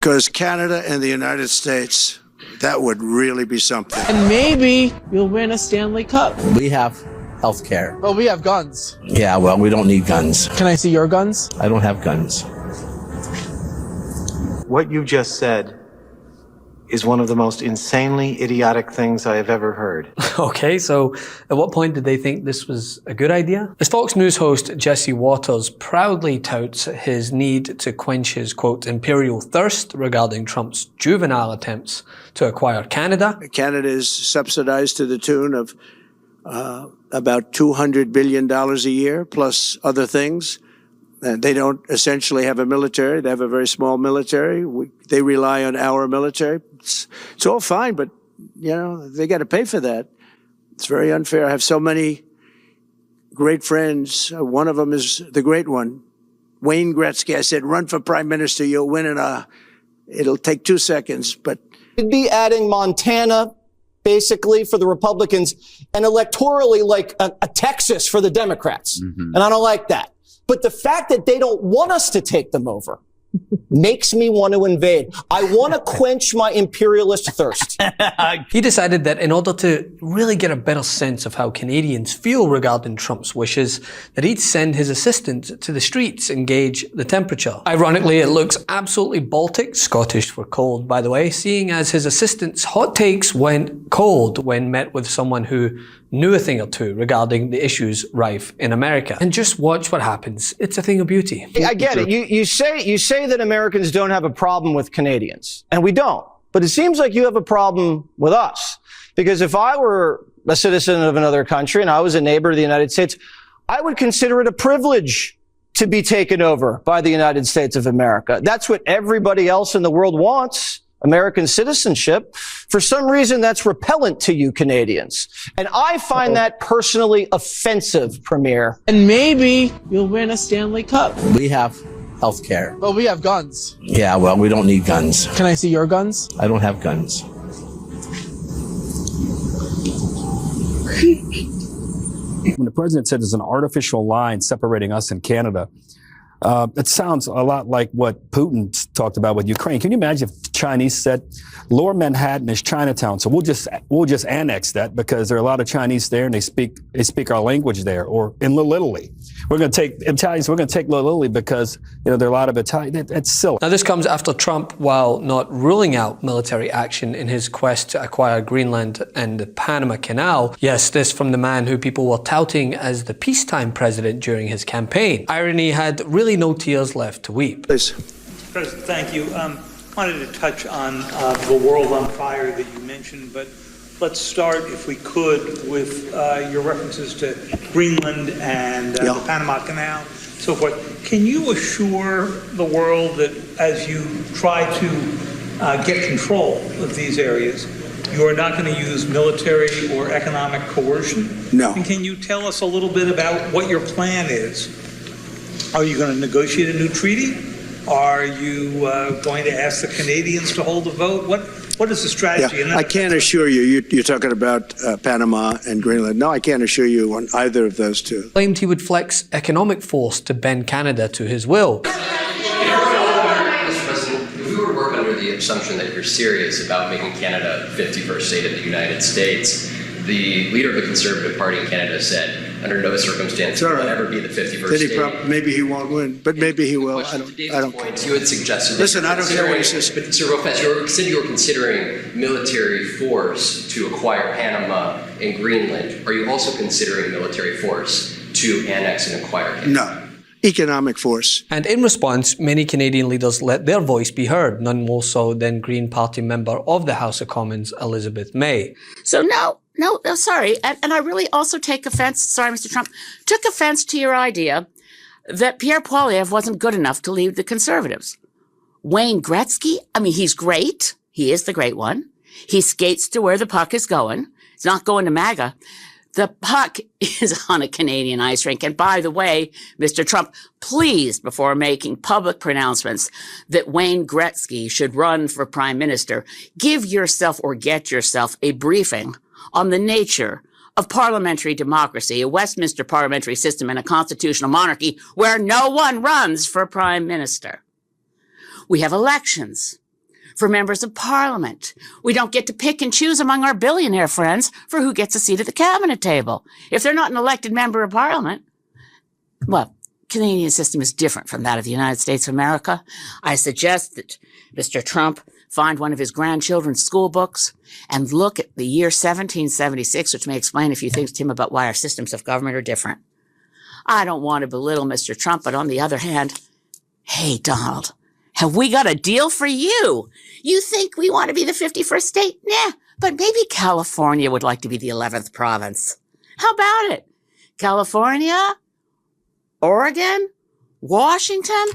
Because Canada and the United States, that would really be something. And maybe you'll win a Stanley Cup. We have health care. Well, we have guns. Yeah, well, we don't need guns. Can I see your guns? I don't have guns. What you just said is one of the most insanely idiotic things I have ever heard. Okay, so at what point did they think this was a good idea? As Fox News host Jesse Waters proudly touts his need to quench his, quote, imperial thirst regarding Trump's juvenile attempts to acquire Canada. Canada is subsidized to the tune of about $200 billion a year, plus other things. They don't essentially have a military. They have a very small military. They rely on our military. It's all fine, but, you know, they got to pay for that. It's very unfair. I have so many great friends. One of them is the great one, Wayne Gretzky. I said, run for prime minister. You'll win it'll take 2 seconds. But we'd be adding Montana, basically, for the Republicans, and electorally like a Texas for the Democrats. Mm-hmm. And I don't like that. But the fact that they don't want us to take them over makes me want to invade. I want to quench my imperialist thirst. He decided that in order to really get a better sense of how Canadians feel regarding Trump's wishes, that he'd send his assistant to the streets and gauge the temperature. Ironically, it looks absolutely Baltic, Scottish for cold, by the way, seeing as his assistant's hot takes went cold when met with someone who knew a thing or two regarding the issues rife in America. And just watch what happens. It's a thing of beauty. I get it. You say that Americans don't have a problem with Canadians, and we don't. But it seems like you have a problem with us. Because if I were a citizen of another country and I was a neighbor of the United States, I would consider it a privilege to be taken over by the United States of America. That's what everybody else in the world wants. American citizenship. For some reason, that's repellent to you Canadians. And I find that personally offensive, Premier. And maybe you'll win a Stanley Cup. We have health care. Well, we have guns. Yeah, well, we don't need guns. Can I see your guns? I don't have guns. When the president said there's an artificial line separating us and Canada, it sounds a lot like what Putin talked about with Ukraine. Can you imagine if Chinese said, Lower Manhattan is Chinatown, so we'll just annex that because there are a lot of Chinese there and they speak our language there. Or in Little Italy, we're going to take Italians. We're going to take Little Italy because there are a lot of Italian. That's silly. Now this comes after Trump, while not ruling out military action in his quest to acquire Greenland and the Panama Canal. Yes, this from the man who people were touting as the peacetime president during his campaign. Irony had really no tears left to weep. please. President, thank you. Wanted to touch on the world on fire that you mentioned, but let's start, if we could, with your references to Greenland and the Panama Canal, so forth. Can you assure the world that as you try to get control of these areas, you are not going to use military or economic coercion? No. And can you tell us a little bit about what your plan is? Are you going to negotiate a new treaty? Are you going to ask the Canadians to hold a vote? What is the strategy? Yeah, I can't assure you. You're talking about Panama and Greenland. No, I can't assure you on either of those two. Claimed he would flex economic force to bend Canada to his will. Mr. President, if we were to work under the assumption that you're serious about making Canada 51st state of the United States, the leader of the Conservative Party in Canada said, under no circumstance will it ever be the 51st state. Maybe he won't win, but maybe he will. I don't point, you had suggested Listen, I don't care what he says. But Sir Lopez, you said you were considering military force to acquire Panama and Greenland. Are you also considering military force to annex and acquire Canada? No. Economic force. And in response, many Canadian leaders let their voice be heard, none more so than Green Party member of the House of Commons, Elizabeth May. So no, sorry. And I really also take offense, sorry, Mr. Trump, took offense to your idea that Pierre Poilievre wasn't good enough to lead the Conservatives. Wayne Gretzky, I mean, he's great. He is the great one. He skates to where the puck is going. It's not going to MAGA. The puck is on a Canadian ice rink. And by the way, Mr. Trump, please, before making public pronouncements that Wayne Gretzky should run for prime minister, give yourself or get yourself a briefing on the nature of parliamentary democracy, a Westminster parliamentary system, and a constitutional monarchy where no one runs for prime minister. We have elections. for members of parliament. We don't get to pick and choose among our billionaire friends for who gets a seat at the cabinet table. If they're not an elected member of parliament, well, Canadian system is different from that of the United States of America. I suggest that Mr. Trump find one of his grandchildren's school books and look at the year 1776, which may explain a few things to him about why our systems of government are different. I don't want to belittle Mr. Trump, but on the other hand, hey, Donald, have we got a deal for you? You think we want to be the 51st state? Nah, but maybe California would like to be the 11th province. How about it? California? Oregon? Washington?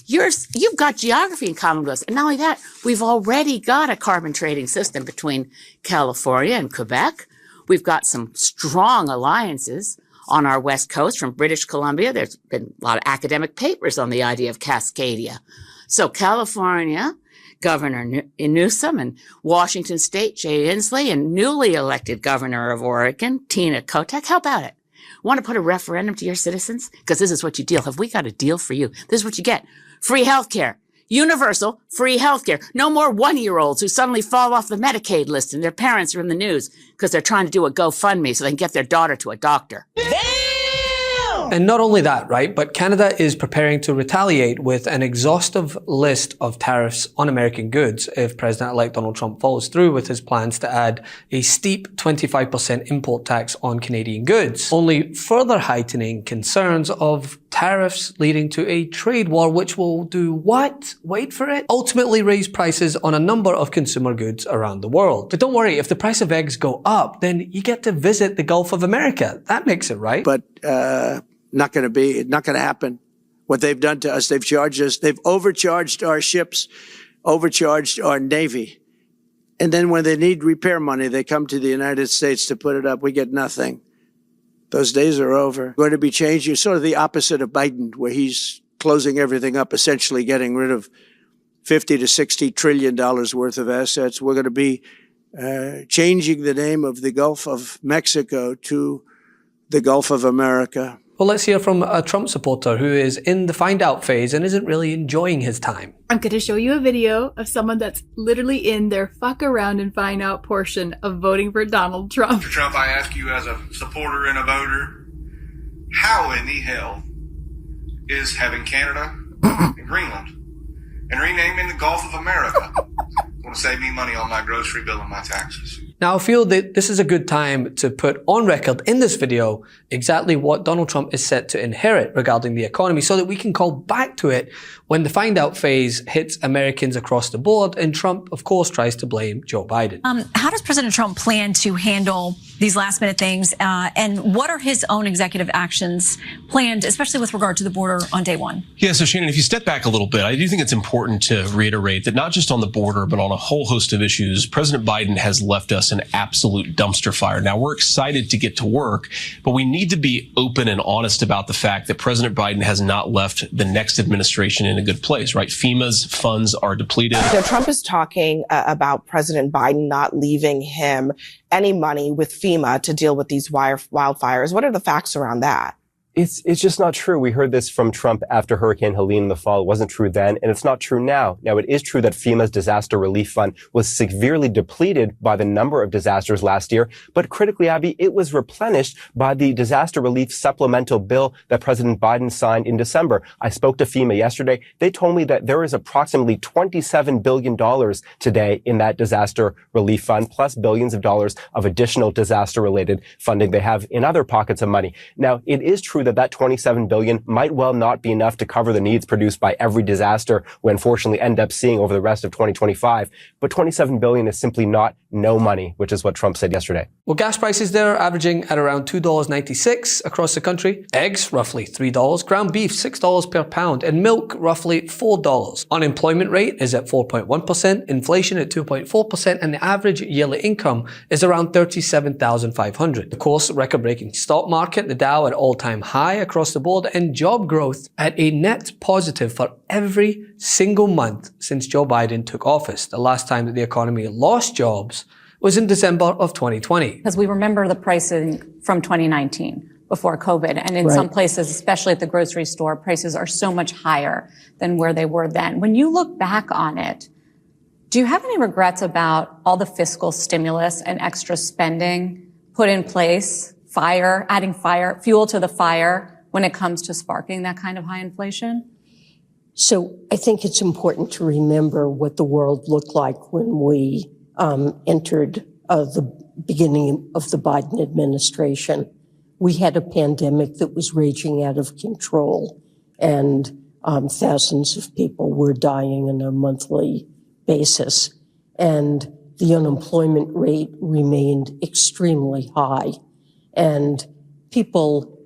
You've got geography in common with us. And not only that, we've already got a carbon trading system between California and Quebec. We've got some strong alliances on our west coast from British Columbia. There's been a lot of academic papers on the idea of Cascadia. So California, Governor Newsom, and Washington State, Jay Inslee, and newly elected Governor of Oregon, Tina Kotek. How about it? Want to put a referendum to your citizens? Because this is what you deal. Have we got a deal for you? This is what you get. Free healthcare. Universal free healthcare. No more one-year-olds who suddenly fall off the Medicaid list and their parents are in the news because they're trying to do a GoFundMe so they can get their daughter to a doctor. And not only that, right, but Canada is preparing to retaliate with an exhaustive list of tariffs on American goods if President-elect Donald Trump follows through with his plans to add a steep 25% import tax on Canadian goods, only further heightening concerns of tariffs leading to a trade war, which will do what? Wait for it. Ultimately raise prices on a number of consumer goods around the world. But don't worry, if the price of eggs go up, then you get to visit the Gulf of America. That makes it right. But not going to happen. What they've done to us, they've charged us, they've overcharged our ships, overcharged our Navy. And then when they need repair money, they come to the United States to put it up. We get nothing. Those days are over. Going to be changed. You're sort of the opposite of Biden, where he's closing everything up, essentially getting rid of $50 to $60 trillion worth of assets. We're going to be changing the name of the Gulf of Mexico to the Gulf of America. Well, let's hear from a Trump supporter who is in the find out phase and isn't really enjoying his time. I'm going to show you a video of someone that's literally in their fuck around and find out portion of voting for Donald Trump. Mr. Trump, I ask you as a supporter and a voter, how in the hell is having Canada and Greenland and renaming the Gulf of America going to save me money on my grocery bill and my taxes? Now, I feel that this is a good time to put on record in this video exactly what Donald Trump is set to inherit regarding the economy so that we can call back to it when the find out phase hits Americans across the board and Trump, of course, tries to blame Joe Biden. How does President Trump plan to handle these last minute things? And what are his own executive actions planned, especially with regard to the border on day one? Yeah, so Shannon, if you step back a little bit, I do think it's important to reiterate that not just on the border, but on a whole host of issues, President Biden has left us an absolute dumpster fire. Now, we're excited to get to work, but we need to be open and honest about the fact that President Biden has not left the next administration in a good place, right? FEMA's funds are depleted. Trump is talking about President Biden not leaving him any money with FEMA to deal with these wildfires. What are the facts around that? It's just not true. We heard this from Trump after Hurricane Helene in the fall. It wasn't true then, and it's not true now. Now, it is true that FEMA's disaster relief fund was severely depleted by the number of disasters last year, but critically, Abby, it was replenished by the disaster relief supplemental bill that President Biden signed in December. I spoke to FEMA yesterday. They told me that there is approximately $27 billion today in that disaster relief fund, plus billions of dollars of additional disaster-related funding they have in other pockets of money. Now, it is true that $27 billion might well not be enough to cover the needs produced by every disaster we unfortunately end up seeing over the rest of 2025. But $27 billion is simply not no money, which is what Trump said yesterday. Well, gas prices there are averaging at around $2.96 across the country. Eggs, roughly $3. Ground beef, $6 per pound. And milk, roughly $4. Unemployment rate is at 4.1%. Inflation at 2.4%. And the average yearly income is around $37,500. Of course, record-breaking stock market, the Dow at all-time high across the board, and job growth at a net positive for every single month since Joe Biden took office. The last time that the economy lost jobs was in December of 2020. Because we remember the pricing from 2019 before COVID. And in some places, especially at the grocery store, prices are so much higher than where they were then. When you look back on it, Do you have any regrets about all the fiscal stimulus and extra spending put in place, adding fuel to the fire when it comes to sparking that kind of high inflation? So I think it's important to remember what the world looked like when we entered the beginning of the Biden administration. We had a pandemic that was raging out of control, and thousands of people were dying on a monthly basis. And the unemployment rate remained extremely high. And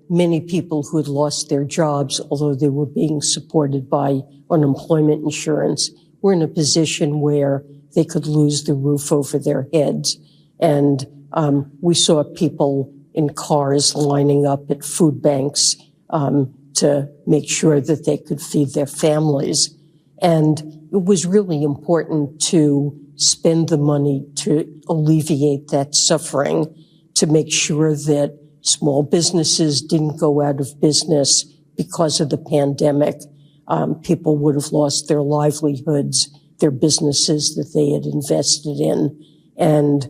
many people who had lost their jobs, although they were being supported by unemployment insurance, were in a position where they could lose the roof over their heads. And we saw people in cars lining up at food banks to make sure that they could feed their families. And it was really important to spend the money to alleviate that suffering, to make sure that small businesses didn't go out of business because of the pandemic. People would have lost their livelihoods, their businesses that they had invested in. And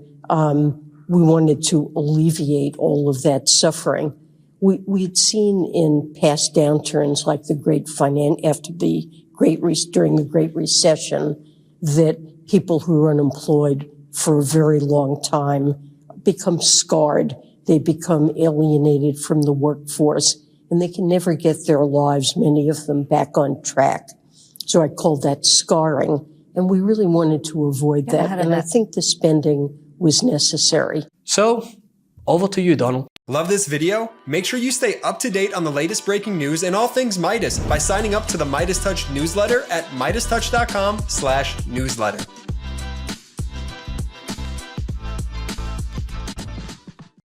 we wanted to alleviate all of that suffering. We'd seen in past downturns like during the Great Recession, that people who are unemployed for a very long time become scarred. They become alienated from the workforce, and they can never get their lives, many of them, back on track. So I call that scarring, and we really wanted to avoid that, and I think the spending was necessary. So, over to you, Donald. Love this video? Make sure you stay up to date on the latest breaking news and all things Midas by signing up to the MeidasTouch newsletter at MeidasTouch.com/newsletter.